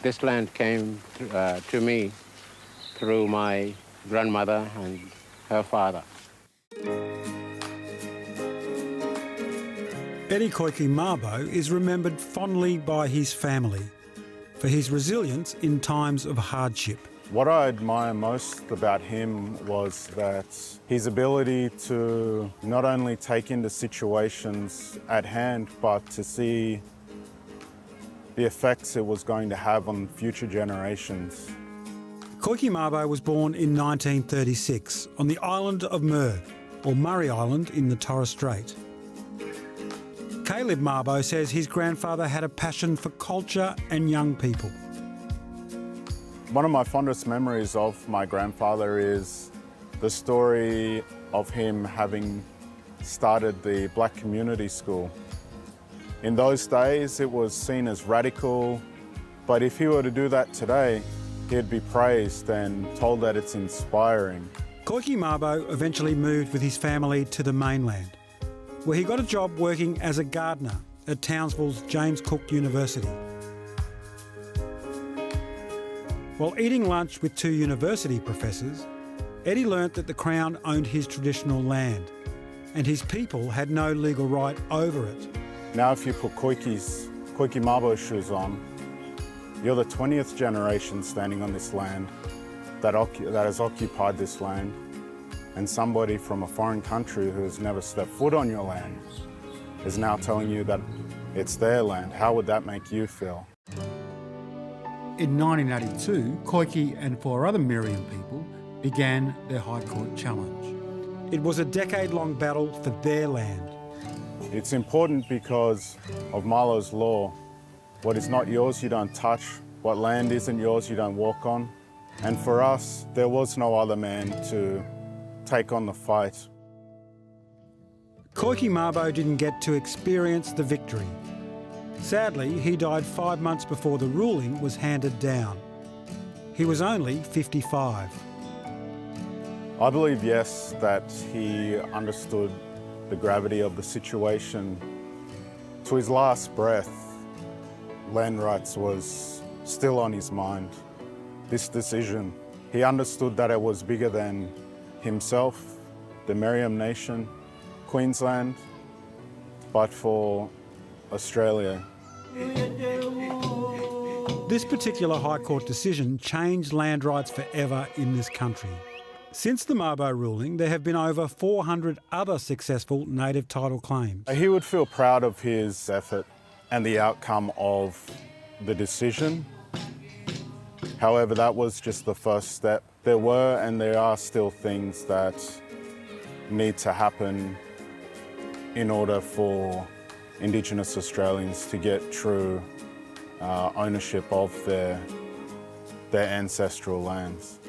This land came to me through my grandmother and her father. Eddie Koiki Mab is remembered fondly by his family for his resilience in times of hardship. What I admire most about him was that his ability to not only take into situations at hand, but to see the effects it was going to have on future generations. Koiki Mab was born in 1936 on the island of Mer, or Murray Island in the Torres Strait. Caleb Mabo says his grandfather had a passion for culture and young people. One of my fondest memories of my grandfather is the story of him having started the Black Community School. In those days, it was seen as radical, but if he were to do that today, he'd be praised and told that it's inspiring. Koiki Mabo eventually moved with his family to the mainland, where he got a job working as a gardener at Townsville's James Cook University. While eating lunch with two university professors, Eddie learnt that the Crown owned his traditional land and his people had no legal right over it. Now if you put Koiki Mabo shoes on, you're the 20th generation standing on this land that has occupied this land, and somebody from a foreign country who has never stepped foot on your land is now telling you that it's their land. How would that make you feel? In 1982, Koiki and four other Meriam people began their High Court challenge. It was a decade-long battle for their land. It's important because of Marlowe's law. What is not yours, you don't touch. What land isn't yours, you don't walk on. And for us, there was no other man to take on the fight. Koiki Mabo didn't get to experience the victory. Sadly, he died 5 months before the ruling was handed down. He was only 55. I believe, yes, that he understood the gravity of the situation. To his last breath, land rights was still on his mind. This decision, he understood that it was bigger than himself, the Meriam Nation, Queensland, but for Australia. This particular High Court decision changed land rights forever in this country. Since the Mabo ruling, there have been over 400 other successful native title claims. He would feel proud of his effort and the outcome of the decision. However, that was just the first step. There were and there are still things that need to happen in order for Indigenous Australians to get true ownership of their ancestral lands.